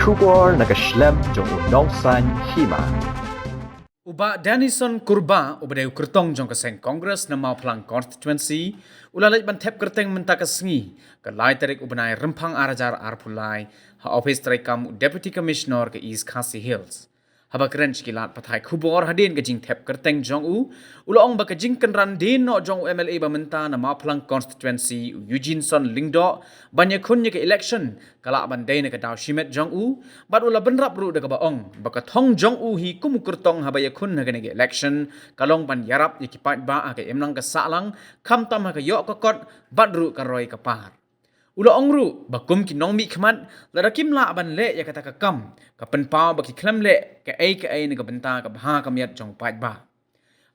Kubor nakaslem jong unongsan hima. Uba Denison Kurba ubadai kertong jong keseng Kongres na Mauplang Constituency ulalai bantep kerteng mentakasngi kelai tarik ubanai rempang arajar arpulai ha office tarekam Deputy Commissioner ke East Khasi Hills. Haba keren kilat patai kubor hadin ke jing tep kerteng jong ulaong baka jing kenran din no jong MLA bamenta na Mauplang Constituency Eugene Son Lingdo banyak kunnya ke election kalak bandai na ke daw shimet jong bat ula benrap ru de ke baong baka thong jong hi kumu kertong haba ya kun na ke election kalong ban yarap ya kipat ba ke emnang ke salang kam tam ha ke yok ke kot bat ru ke roi ke par. Ula ongru bakum ki nong mi khmat ladakim la ban le ya kata ka kam ka penpau baki klam le ke ai ne ka benta ka bha ka miat jong pat ba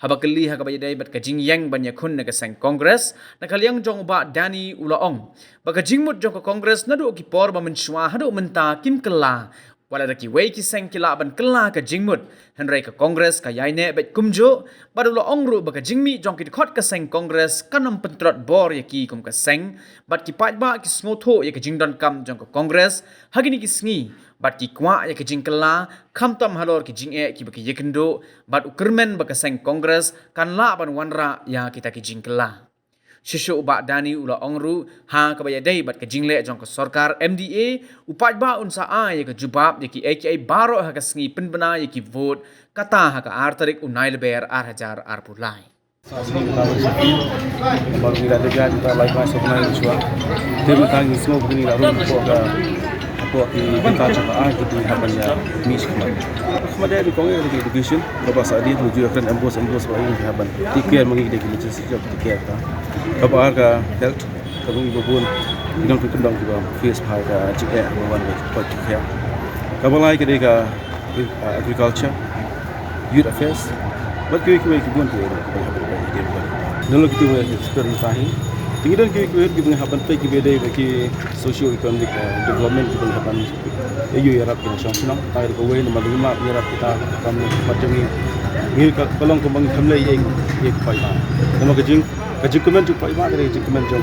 haba kali ha ka bayadai bat ka jing yang ban ya khun ne ka sang congress na kaliang jong ba dani ula ong baka jingmut jong ka congress na do ki por ba menshwa ha do menta kim kala wala da ki wei ki sang kila ban kala ka jingmut henry ka congress ka yai ne bet kumjo badula ongru baka jingmi jong ki khot ka sang congress kanam pentrot bor ya ki kum ka sang bat ki pat ba ki smotho ya ka jingdon kam jong ka congress hagini ki sngi bat ki kwa ya ka jingkala kam tam halor ki jinge ki baki yekendo bat ukermen baka sang congress kan la ban wanra ya kita ki jingkala Shishu uba dani ula ongru ha kabaya day bat ka jingle jong ka sarkar MDA upat ba unsa a ya ka jubab ya ki AKA baro ha ka sngi penbena ya ki vote kata ha ka artarik unai leber arhajar arpulai. Baru kita dekat kita live masuk naik suara. Tim tangi semua begini lalu aku kita coba kita hapan ya miss kemarin. Kemarin di kongnya di education, bapak saat ini tujuh akan embos bahwa ini hapan. Tiket mengikat di legislasi job tiket ta. Bapak harga health, kabung ibu pun dengan kekendang juga face harga jika awan buat tiket. Kabung lagi kita agriculture, youth affairs, buat kau pun tu. Dulu kita sekarang tahi. Tinggal kita menghapan pergi bedai bagi socio-economic development kita menghapan EU Arab yang sangat tahu kau ini maklum Arab kita kami macam ini kalau kembang kembali yang payah. Nama kajing kemen tu payah dari kemen jauh.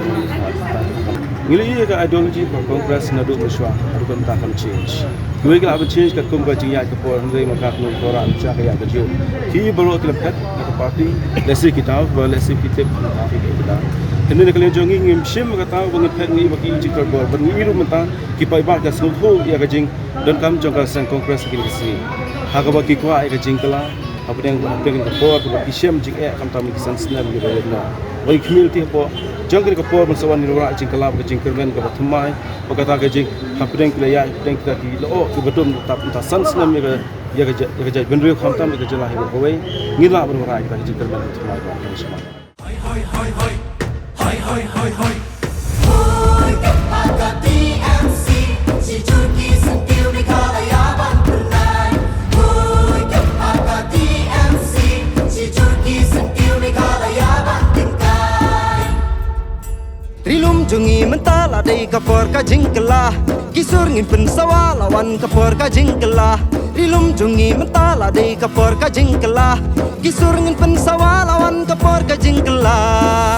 Ini ke ideologi Kongres nado mesra ada kan change. Kau kalau apa change kat kajing ya kepor hendak makan koran cakap ya kajing. Kini baru terlepas parti lesi kita lesi kita kita. Ini nak kalian jangan ingin sim kata banget pet ni bagi cikar bor berniru mentang kipai bar ka semua ya kajing dan kam jangka sang kongres kini sini. Hak bagi kuah ya kajing kala apa yang pengen kepor bagi sim jik kam tam kisan senam gitu na. Bagi community apa jangan kepor bersawan ni orang jing kala kajing kermen ka bathmai berkata kajing apa yang kita ya yang kita di lo ke betul tak san senam ya kajing benru kam tam ke jelah ya kawai ngila berwarai kita kajing kermen bathmai ba semua. Hoi kepada TMC si Turki sentil di kalayaban pernah. Hoi kepada TMC si Turki sentil di kalayaban tingkai. Trilum jungi mentala day kapor ka jingkelah kisur ngin pensawa lawan kapor ka jingkelah. Trilum jungi mentala day kapor ka jingkelah kisur ngin pensawa lawan kapor ka jingkelah.